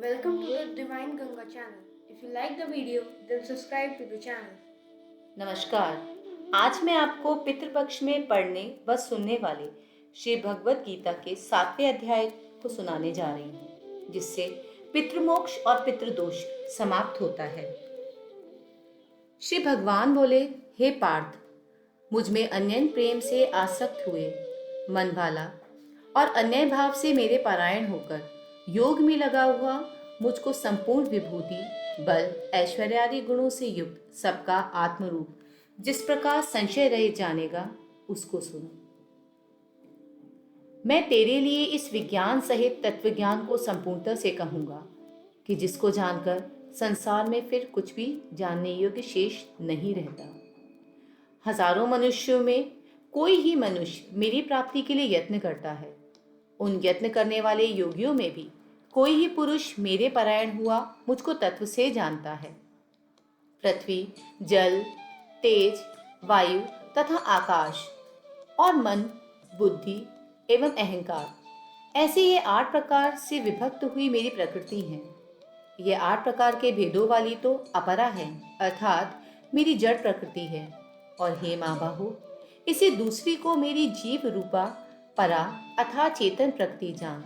Welcome to the Divine Ganga channel. If you like the video, then subscribe to the channel. नमस्कार। आज मैं आपको पितृपक्ष में पढ़ने व सुनने वाले श्री भगवत गीता के 7वें अध्याय को सुनाने जा रही हूँ, जिससे पितृमोक्ष और पितृदोष समाप्त होता है। श्री भगवान बोले, हे पार्थ, मुझ में अन्य प्रेम से आसक्त हुए मन वाला और अन्य भाव से मेरे पारायण होकर योग में लगा हुआ मुझको संपूर्ण विभूति, बल, ऐश्वर्य आदि गुणों से युक्त सबका आत्मरूप जिस प्रकार संशय रहित जानेगा, उसको सुनो। मैं तेरे लिए इस विज्ञान सहित तत्वज्ञान को संपूर्णता से कहूंगा कि जिसको जानकर संसार में फिर कुछ भी जानने योग्य शेष नहीं रहता। हजारों मनुष्यों में कोई ही मनुष्य मेरी प्राप्ति के लिए यत्न करता है। उन यत्न करने वाले योगियों में भी कोई ही पुरुष मेरे परायण हुआ मुझको तत्व से जानता है। पृथ्वी, जल, तेज, वायु तथा आकाश और मन, बुद्धि एवं अहंकार, ऐसे ये 8 प्रकार से विभक्त हुई मेरी प्रकृति है। ये 8 प्रकार के भेदों वाली तो अपरा है, अर्थात मेरी जड़ प्रकृति है। और हे माँ बाहो, इसी दूसरी को मेरी जीव रूपा परा अर्थात चेतन प्रकृति जान,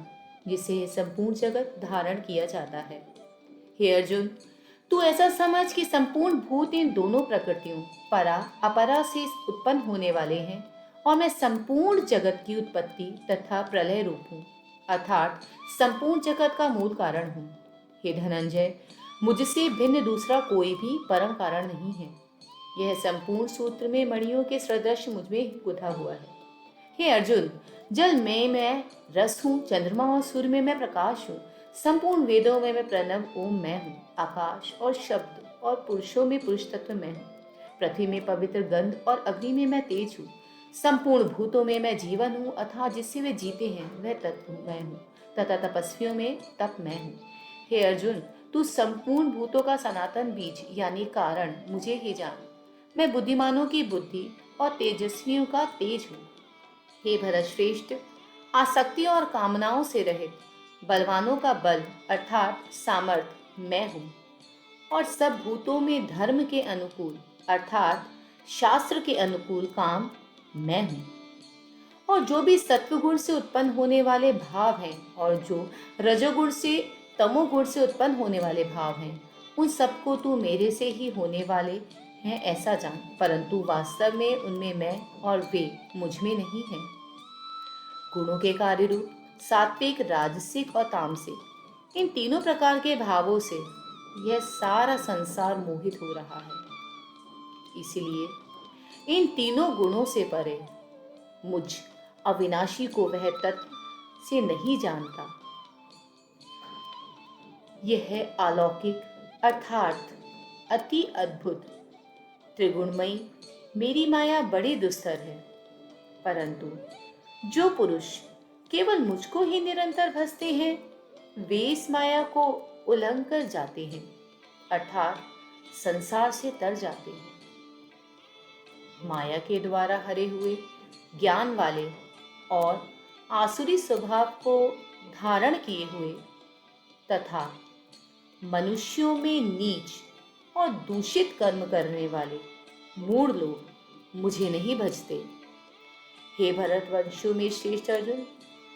जिसे संपूर्ण जगत धारण किया जाता है। हे अर्जुन, तू ऐसा समझ कि संपूर्ण भूत इन दोनों प्रकृतियों परा अपरा से उत्पन्न होने वाले हैं और मैं संपूर्ण जगत की उत्पत्ति तथा प्रलय रूप हूँ, अर्थात संपूर्ण जगत का मूल कारण हूँ। हे धनंजय, मुझसे भिन्न दूसरा कोई भी परम कारण नहीं है। यह संपूर्ण सूत्र में मणियों के सदृश मुझमें गुथा हुआ है। हे अर्जुन, जल में मैं रस हूँ, चंद्रमा और सूर्य में मैं प्रकाश हूँ, संपूर्ण वेदों में मैं प्रणव ओम मैं हूँ, आकाश और शब्द और पुरुषों में पुरुष तत्व मैं हूँ, पृथ्वी में पवित्र गंध और अग्नि में मैं तेज हूँ, संपूर्ण भूतों में मैं जीवन हूँ अर्थात जिससे वे जीते हैं वह तत्व मैं हूँ, तथा तपस्वियों में तप मैं हूँ। हे अर्जुन, तू संपूर्ण भूतों का सनातन बीज यानी कारण मुझे ही जान। मैं बुद्धिमानों की बुद्धि और तेजस्वियों का तेज हूँ। हे भरत श्रेष्ठ, आसक्ति और कामनाओं से रहित बलवानों का बल अर्थात सामर्थ्य मैं हूँ और सब भूतों में धर्म के अनुकूल अर्थात शास्त्र के अनुकूल काम मैं हूँ। और जो भी सत्वगुण से उत्पन्न होने वाले भाव हैं और जो रजोगुण से तमोगुण से उत्पन्न होने वाले भाव हैं, उन सबको तू मेरे से ही होने वाले हैं ऐसा जान, परंतु वास्तव में उनमें मैं और वे मुझ में नहीं हैं। गुणों के कार्य रूप सात्विक, राजसिक और तामसिक, इन तीनों प्रकार के भावों से यह सारा संसार मोहित हो रहा है। इसीलिए इन तीनों गुणों से परे मुझ अविनाशी को वह तत्व से नहीं जानता। यह है अलौकिक अर्थात अति अद्भुत त्रिगुणमयी मेरी माया बड़ी दुस्तर है, परंतु जो पुरुष केवल मुझको ही निरंतर भजते हैं वे इस माया को उल्लंघ कर जाते हैं अर्थात संसार से तर जाते हैं। माया के द्वारा हरे हुए ज्ञान वाले और आसुरी स्वभाव को धारण किए हुए तथा मनुष्यों में नीच और दूषित कर्म करने वाले मूढ़ लोग मुझे नहीं भजते। हे भरतवंशियों में श्रेष्ठ अर्जुन,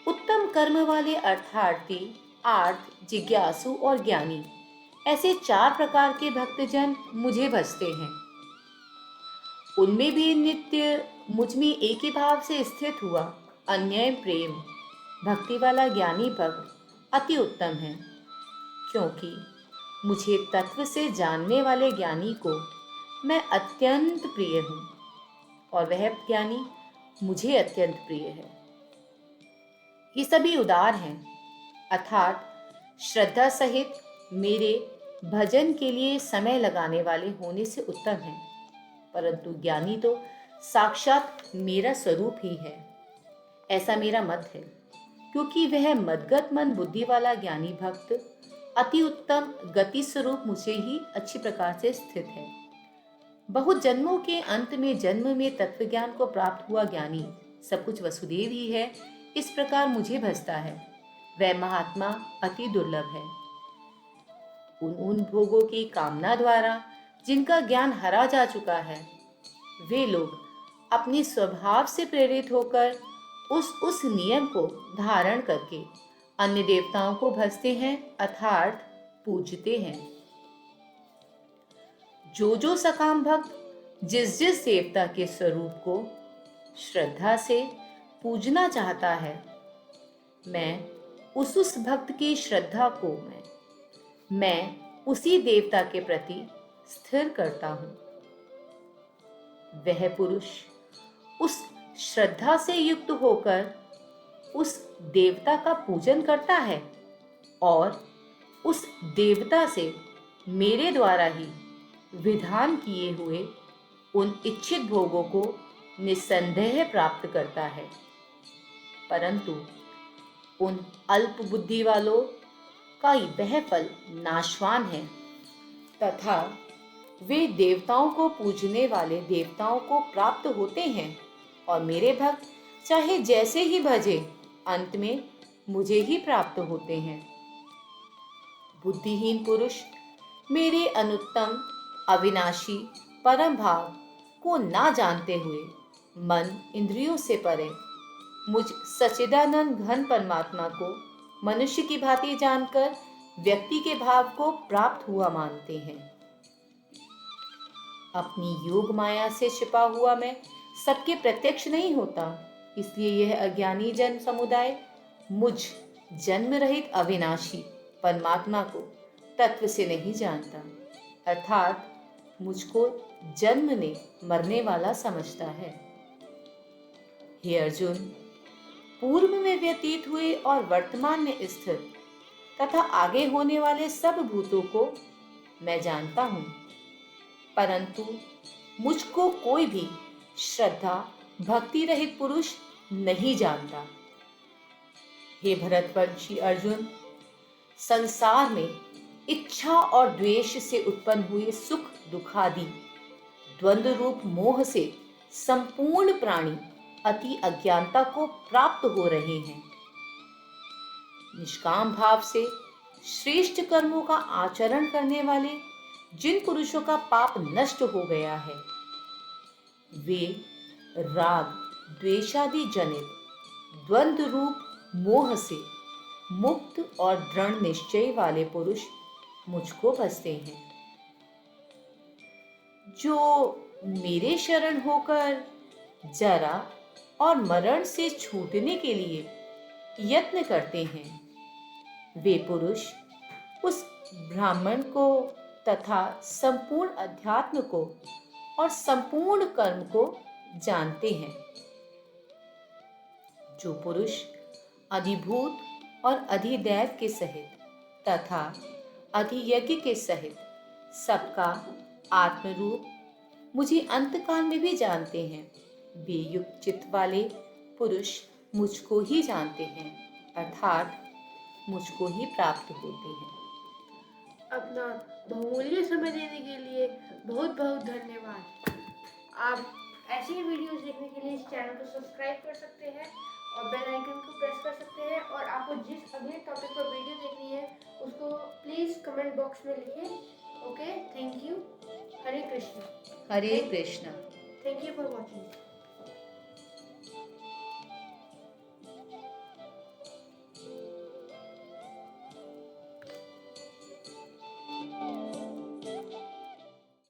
उत्तम कर्म वाले अर्थार्थी, आर्थ, जिज्ञासु और ज्ञानी, ऐसे 4 प्रकार के भक्तजन मुझे भजते हैं। उनमें भी नित्य मुझ में एक ही भाव से स्थित हुआ अन्य प्रेम भक्ति वाला ज्ञानी भक्त अति उत्तम है, क्योंकि मुझे तत्व से जानने वाले ज्ञानी को मैं अत्यंत प्रिय हूँ और वह ज्ञानी मुझे अत्यंत प्रिय है। ये सभी उदार हैं अर्थात श्रद्धा सहित मेरे भजन के लिए समय लगाने वाले होने से उत्तम है, परंतु ज्ञानी तो साक्षात मेरा स्वरूप ही है, ऐसा मेरा मत है, क्योंकि वह मदगत मन बुद्धि वाला ज्ञानी भक्त अति उत्तम गति स्वरूप मुझे ही अच्छी प्रकार से स्थित है। बहुत जन्मों के अंत में जन्म में तत्वज्ञान को प्राप्त हुआ ज्ञानी सब कुछ वसुदेव ही है, इस प्रकार मुझे भजता है। वह महात्मा अति दुर्लभ है। उन भोगों की कामना द्वारा जिनका ज्ञान हरा जा चुका है, वे लोग अपने स्वभाव से प्रेरित होकर उस नियम को धारण करके अन्य देवताओं को भजते हैं अर्थात पूजते हैं। जो सकाम भक्त जिस देवता के स्वरूप को श्रद्धा से पूजना चाहता है, मैं उस भक्त की श्रद्धा को मैं उसी देवता के प्रति स्थिर करता हूं। वह पुरुष उस श्रद्धा से युक्त होकर उस देवता का पूजन करता है और उस देवता से मेरे द्वारा ही विधान किए हुए उन इच्छित भोगों को निस्संदेह प्राप्त करता है। परंतु उन अल्प बुद्धि वालों का वह फल नाशवान है तथा वे देवताओं को पूजने वाले देवताओं को प्राप्त होते हैं और मेरे भक्त चाहे जैसे ही भजे अंत में मुझे ही प्राप्त होते हैं। बुद्धिहीन पुरुष मेरे अनुत्तम अविनाशी परम भाव को ना जानते हुए मन इंद्रियों से परे मुझ सच्चिदानंद घन परमात्मा को मनुष्य की भांति जानकर व्यक्ति के भाव को प्राप्त हुआ मानते हैं। अपनी योग माया से छिपा हुआ मैं सबके प्रत्यक्ष नहीं होता, इसलिए यह अज्ञानी जन समुदाय मुझ जन्म रहित अविनाशी परमात्मा को तत्व से नहीं जानता, अर्थात मुझको जन्मने मरने वाला समझता है। हे अर्जुन, पूर्व में व्यतीत हुए और वर्तमान में स्थित तथा आगे होने वाले सब भूतों को मैं जानता हूं, परंतु मुझको कोई भी श्रद्धा भक्ति रहित पुरुष नहीं जानता। हे भरतवंशी अर्जुन, संसार में इच्छा और द्वेष से उत्पन्न हुए सुख दुखादि द्वंद्व रूप मोह से संपूर्ण प्राणी अति अज्ञानता को प्राप्त हो रहे हैं। निष्काम भाव से श्रेष्ठ कर्मों का आचरण करने वाले जिन पुरुषों का पाप नष्ट हो गया है, वे राग द्वेषादि जनित द्वंद्व रूप मोह से मुक्त और दृढ़ निश्चय वाले पुरुष मुझको भजते हैं। जो मेरे शरण होकर जरा और मरण से छूटने के लिए यत्न करते हैं, वे पुरुष उस ब्राह्मण को तथा संपूर्ण अध्यात्म को और संपूर्ण कर्म को जानते हैं। जो पुरुष अधिभूत और अधिदैव के सहित तथा अधियज्ञ के सहित सबका आत्मरूप मुझे अंतकाल में भी जानते हैं, वे युक्त चित्त वाले पुरुष मुझको ही जानते हैं, अर्थात मुझको ही प्राप्त होते हैं। अपना बहुमूल्य समय देने के लिए बहुत बहुत धन्यवाद। आप ऐसी ही वीडियोस देखने के लिए इस चैनल को सब्सक्राइब कर सकते हैं और बेल आइकन को प्रेस कर सकते हैं, और आपको जिस अगले टॉपिक पर वीडियो देखनी है उसको प्लीज़ कमेंट बॉक्स में लिखें। Okay, thank you. Hare Krishna. Hare Krishna. Thank you for watching.